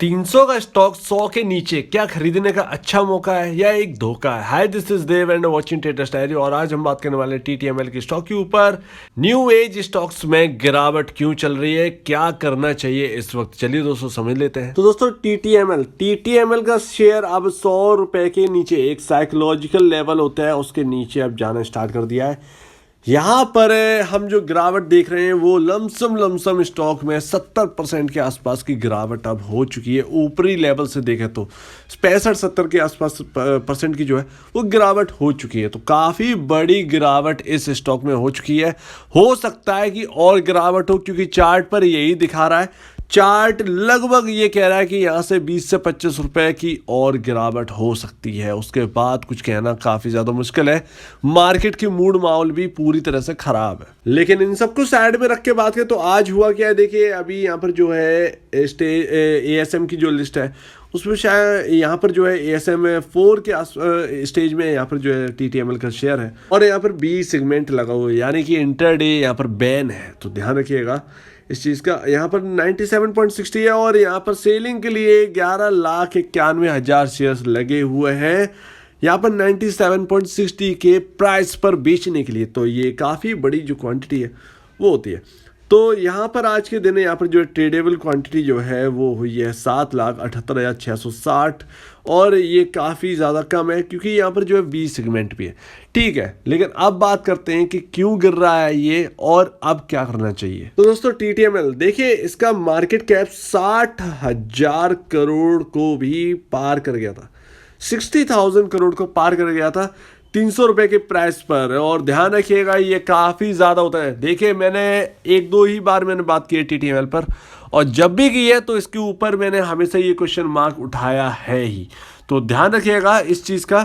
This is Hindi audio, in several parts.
300 का स्टॉक 100 के नीचे क्या खरीदने का अच्छा मौका है या एक धोखा है। Hi, this is Dev and watching traders diary और आज हम बात करने वाले टीटीएमएल के स्टॉक के ऊपर। न्यू एज स्टॉक्स में गिरावट क्यों चल रही है, क्या करना चाहिए इस वक्त, चलिए दोस्तों समझ लेते हैं। तो दोस्तों टीटीएमएल का शेयर अब 100 रुपए के नीचे, एक साइकोलॉजिकल लेवल होता है उसके नीचे अब जाना स्टार्ट कर दिया है। यहाँ पर हम जो गिरावट देख रहे हैं वो लमसम स्टॉक में 70% के आसपास की गिरावट अब हो चुकी है। ऊपरी लेवल से देखें तो 65-70 के आसपास परसेंट की जो है वो गिरावट हो चुकी है। तो काफ़ी बड़ी गिरावट इस स्टॉक में हो चुकी है। हो सकता है कि और गिरावट हो, क्योंकि चार्ट पर यही दिखा रहा है। चार्ट लगभग ये कह रहा है कि यहाँ से 20 से 25 रुपए की और गिरावट हो सकती है। उसके बाद कुछ कहना काफ़ी ज़्यादा मुश्किल है। मार्केट की मूड माहौल भी पूरी तरह से ख़राब है। लेकिन इन सबको साइड में रख के बात करें तो आज हुआ क्या है, देखिए अभी यहाँ पर जो है एएसएम की जो लिस्ट है उसमें शायद यहाँ पर जो है एएसएम 4 के स्टेज में यहाँ पर जो है टीटीएमएल का शेयर है और यहाँ पर बी सेगमेंट लगा हुआ है, यानी कि इंटरडे यहाँ पर बैन है। तो ध्यान रखिएगा इस चीज़ का। यहाँ पर 97.60 है और यहाँ पर सेलिंग के लिए 11,91,000 शेयर्स लगे हुए हैं यहाँ पर 97.60 के प्राइस पर बेचने के लिए। तो ये काफ़ी बड़ी जो क्वांटिटी है वो होती है। तो यहाँ पर आज के दिन यहाँ पर जो ट्रेडेबल क्वांटिटी जो है वो हुई है 7,78,660 और ये काफ़ी ज़्यादा कम है, क्योंकि यहाँ पर जो है बी सेगमेंट भी है। ठीक है, लेकिन अब बात करते हैं कि क्यों गिर रहा है ये और अब क्या करना चाहिए। तो दोस्तों टीटीएमएल देखिए, इसका मार्केट कैप 60,000 करोड़ को भी पार कर गया था, 60,000 करोड़ को पार कर गया था 300 रुपए के प्राइस पर। और ध्यान रखिएगा ये काफ़ी ज़्यादा होता है। देखिए मैंने एक दो ही बार मैंने बात की है टीटीएमएल पर, और जब भी की है तो इसके ऊपर मैंने हमेशा ये क्वेश्चन मार्क उठाया है ही। तो ध्यान रखिएगा इस चीज़ का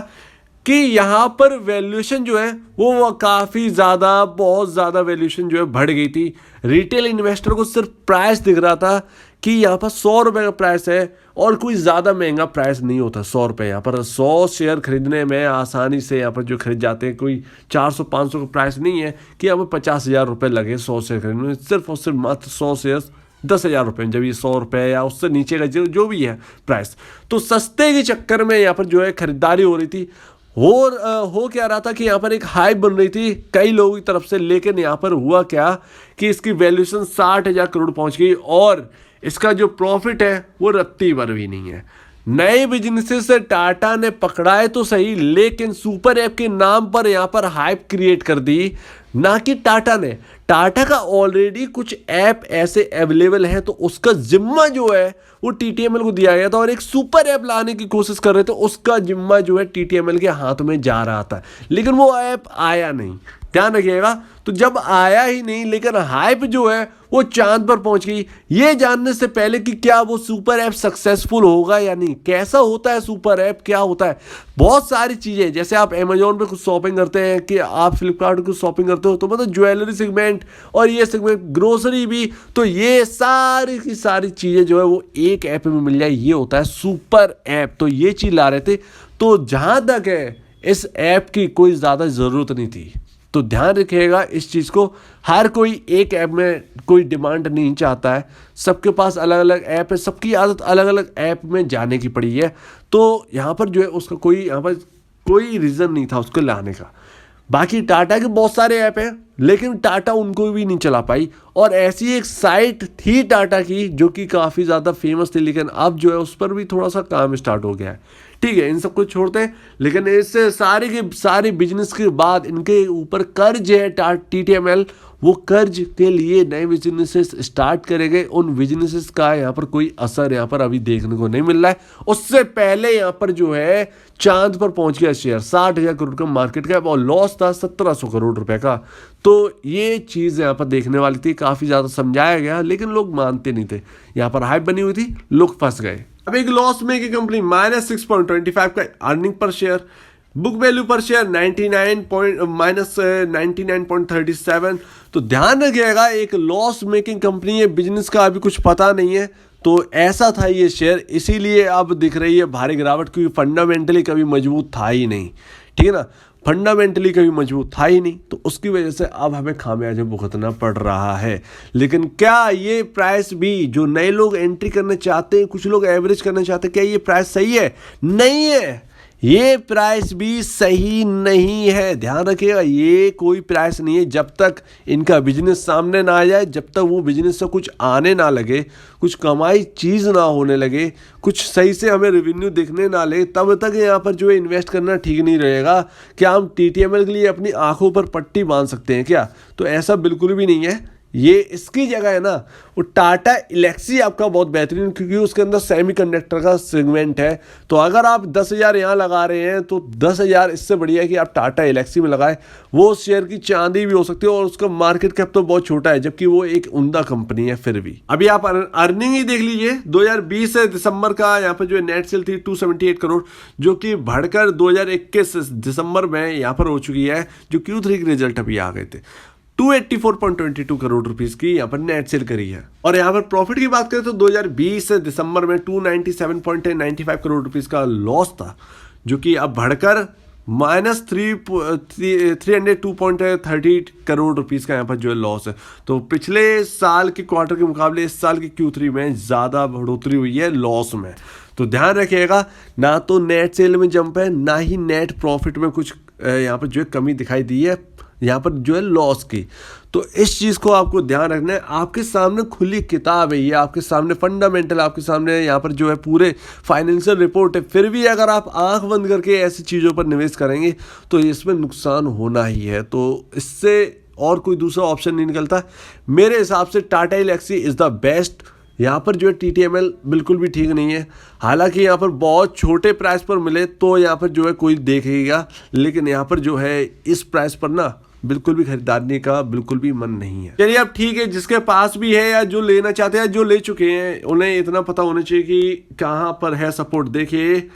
कि यहाँ पर वैल्यूएशन जो है वो काफ़ी ज़्यादा, बहुत ज़्यादा वैल्यूएशन जो है बढ़ गई थी। रिटेल इन्वेस्टर को सिर्फ प्राइस दिख रहा था कि यहाँ पर 100 रुपये का प्राइस है और कोई ज़्यादा महंगा प्राइस नहीं होता। 100 रुपये यहाँ पर 100 शेयर खरीदने में आसानी से यहाँ पर जो खरीद जाते हैं, कोई 400-500 का प्राइस नहीं है कि यहाँ पर 50,000 रुपये लगे 100 शेयर खरीदने में। सिर्फ और सिर्फ मात्र 100 शेयर 10,000 रुपये, जब ये 100 रुपये या उससे नीचे का जो भी है प्राइस। तो सस्ते के चक्कर में यहाँ पर जो है खरीदारी हो रही थी। और हो क्या रहा था कि यहाँ पर एक हाइप बन रही थी कई लोगों की तरफ से, लेकिन यहाँ पर हुआ क्या कि इसकी वैल्यूएशन 60,000 करोड़ पहुँच गई और इसका जो प्रॉफिट है वो रत्ती भर भी नहीं है। नए बिजनेसेस से टाटा ने पकड़ाए तो सही, लेकिन सुपर ऐप के नाम पर यहाँ पर हाइप क्रिएट कर दी, ना कि टाटा ने। टाटा का ऑलरेडी कुछ ऐप ऐसे अवेलेबल हैं तो उसका जिम्मा जो है वो टीटीएमएल को दिया गया था, और एक सुपर ऐप लाने की कोशिश कर रहे थे, उसका जिम्मा जो है टीटीएमएल के हाथ में जा रहा था, लेकिन वो ऐप आया नहीं। ध्यान रखिएगा, तो जब आया ही नहीं लेकिन हाइप जो है वो चांद पर पहुंच गई। ये जानने से पहले कि क्या वो सुपर ऐप सक्सेसफुल होगा या नहीं, कैसा होता है सुपर ऐप, क्या होता है, बहुत सारी चीज़ें। जैसे आप अमेजोन पे कुछ शॉपिंग करते हैं कि आप फ्लिपकार्ट कुछ शॉपिंग करते हो, तो मतलब ज्वेलरी सेगमेंट और ये सेगमेंट, ग्रोसरी भी, तो ये सारी की सारी चीज़ें जो है वो एक ऐप में मिल जाए, ये होता है सुपर ऐप। तो ये चीज़ ला रहे थे। तो जहाँ तक है इस ऐप की कोई ज़्यादा ज़रूरत नहीं थी। तो ध्यान रखिएगा इस चीज़ को। हर कोई एक ऐप में कोई डिमांड नहीं चाहता है, सबके पास अलग अलग ऐप है, सबकी आदत अलग अलग ऐप में जाने की पड़ी है। तो यहाँ पर जो है उसका यहाँ पर कोई रीज़न नहीं था उसको लाने का। बाकी टाटा के बहुत सारे ऐप हैं, लेकिन टाटा उनको भी नहीं चला पाई। और ऐसी एक साइट थी टाटा की जो कि काफ़ी ज़्यादा फेमस थी, लेकिन अब जो है उस पर भी थोड़ा सा काम स्टार्ट हो गया है। ठीक है, इन सब कुछ छोड़ते हैं, लेकिन इससे सारे बिजनेस के बाद इनके ऊपर कर्ज है टीटीएमएल। वो कर्ज के लिए नए बिजनेसेस स्टार्ट करेंगे, उन बिजनेसेस का यहाँ पर कोई असर यहाँ पर अभी देखने को नहीं मिल रहा है। उससे पहले यहाँ पर जो है चांद पर पहुंच गया शेयर, 60,000 करोड़ का मार्केट कैप और लॉस था 1,700 करोड़ रुपए का। तो ये चीज़ यहाँ पर देखने वाली थी, काफ़ी ज़्यादा समझाया गया लेकिन लोग मानते नहीं थे। यहाँ पर हाइप बनी हुई थी, लोग फंस गए। अब एक लॉस मेकिंग कंपनी -6.25 का earning per share, book value पर शेयर -99.37। तो ध्यान रखिएगा एक लॉस मेकिंग कंपनी है, बिजनेस का अभी कुछ पता नहीं है, तो ऐसा था ये शेयर, इसीलिए अब दिख रही है भारी गिरावट, क्योंकि फंडामेंटली कभी मजबूत था ही नहीं। ठीक है ना, फंडामेंटली कभी मजबूत था ही नहीं, तो उसकी वजह से अब हमें खामियाजा भुगतना पड़ रहा है। लेकिन क्या ये प्राइस भी, जो नए लोग एंट्री करना चाहते हैं, कुछ लोग एवरेज करना चाहते हैं, क्या ये प्राइस सही है? नहीं है, ये प्राइस भी सही नहीं है। ध्यान रखिएगा, ये कोई प्राइस नहीं है। जब तक इनका बिजनेस सामने ना आ जाए, जब तक वो बिजनेस से कुछ आने ना लगे, कुछ कमाई चीज़ ना होने लगे, कुछ सही से हमें रेवेन्यू दिखने ना लगे, तब तक यहाँ पर जो है इन्वेस्ट करना ठीक नहीं रहेगा। क्या हम TTML के लिए अपनी आंखों पर पट्टी बांध सकते हैं क्या? तो ऐसा बिल्कुल भी नहीं है। ये इसकी जगह है ना, वो टाटा एलेक्सी आपका बहुत बेहतरीन, क्योंकि उसके अंदर सेमीकंडक्टर का सेगमेंट है। तो अगर आप 10,000 यहाँ लगा रहे हैं तो 10,000 इससे बढ़िया है कि आप टाटा एलेक्सी में लगाएं। वो शेयर की चांदी भी हो सकती है और उसका मार्केट कैप तो बहुत छोटा है, जबकि वो एक उम्दा कंपनी है। फिर भी अभी आप अर्निंग ही देख लीजिए, 2020 दिसंबर का यहाँ पर जो है नेट सेल थी 278 करोड़, जो कि बढ़कर 2021 दिसंबर में यहाँ पर हो चुकी है, जो Q3 के रिजल्ट अभी आ गए थे। 284.22 करोड़ रुपीस की यहाँ पर नेट सेल करी है। और यहाँ पर प्रॉफिट की बात करें तो 2020 से दिसंबर में 297.95 करोड़ रुपीस का लॉस था, जो कि अब बढ़कर -302.30 करोड़ रुपीस का यहाँ पर जो है लॉस है। तो पिछले साल के क्वार्टर के मुकाबले इस साल के Q3 में ज़्यादा बढ़ोतरी हुई है लॉस में। तो ध्यान रखिएगा, ना तो नेट सेल में जंप है, ना ही नेट प्रॉफिट में कुछ यहाँ पर जो है कमी दिखाई दी है, यहाँ पर जो है लॉस की। तो इस चीज़ को आपको ध्यान रखना है। आपके सामने खुली किताब है, ये आपके सामने फंडामेंटल, आपके सामने यहाँ पर जो है पूरे फाइनेंशियल रिपोर्ट है। फिर भी अगर आप आंख बंद करके ऐसी चीज़ों पर निवेश करेंगे तो इसमें नुकसान होना ही है। तो इससे और कोई दूसरा ऑप्शन नहीं निकलता। मेरे हिसाब से Tata Elxsi is the best. यहाँ पर जो है TTML बिल्कुल भी ठीक नहीं है। हालांकि यहाँ पर बहुत छोटे प्राइस पर मिले तो यहाँ पर जो है कोई देखेगा, लेकिन यहाँ पर जो है इस प्राइस पर ना बिल्कुल भी खरीदारने का बिल्कुल भी मन नहीं है। चलिए अब ठीक है, जिसके पास भी है या जो लेना चाहते हैं, जो ले चुके हैं, उन्हें इतना पता होना चाहिए कि कहाँ पर है सपोर्ट। देखिए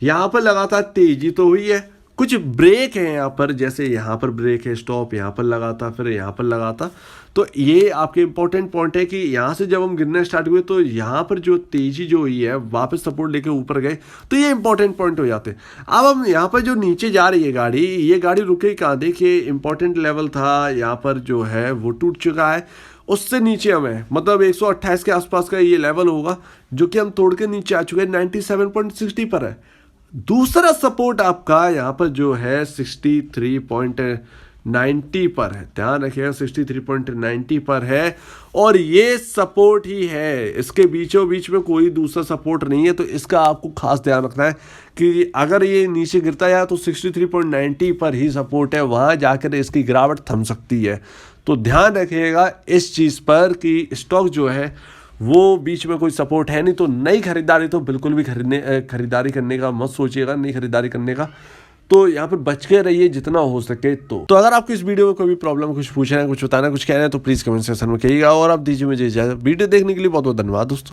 यहाँ पर लगातार तेजी तो हुई है, कुछ ब्रेक है यहाँ पर, जैसे यहाँ पर ब्रेक है, स्टॉप यहाँ पर लगा था, फिर यहाँ पर लगा था। तो ये आपके इंपॉर्टेंट पॉइंट है कि यहाँ से जब हम गिरना स्टार्ट हुए तो यहाँ पर जो तेजी जो हुई है, वापस सपोर्ट लेके ऊपर गए, तो ये इंपॉर्टेंट पॉइंट हो जाते हैं। अब हम यहाँ पर जो नीचे जा रही है गाड़ी, ये गाड़ी रुके कहाँ? देखिए इंपॉर्टेंट लेवल था यहाँ पर जो है वो टूट चुका है। उससे नीचे हमें मतलब 128 के आसपास का ये लेवल होगा, जो कि हम तोड़ के नीचे आ चुके हैं, 97.60 पर है। दूसरा सपोर्ट आपका यहाँ पर जो है 63.90 पर है। ध्यान रखिएगा 63.90 पर है, और ये सपोर्ट ही है, इसके बीचों बीच में कोई दूसरा सपोर्ट नहीं है। तो इसका आपको खास ध्यान रखना है कि अगर ये नीचे गिरता है तो 63.90 पर ही सपोर्ट है, वहाँ जाकर इसकी गिरावट थम सकती है। तो ध्यान रखिएगा इस चीज़ पर कि स्टॉक जो है वो बीच में कोई सपोर्ट है नहीं। तो नई खरीदारी तो बिल्कुल भी खरीदारी करने का मत सोचिएगा, नई खरीदारी करने का। तो यहाँ पर बच के रहिए जितना हो सके। तो अगर आपको इस वीडियो में कोई भी प्रॉब्लम, कुछ पूछना है, कुछ बताना, कुछ कहना है, तो प्लीज़ कमेंट सेक्शन में कहिएगा। और आप दीजिए मुझे इजाज़त। वीडियो देखने के लिए बहुत बहुत धन्यवाद दोस्तों।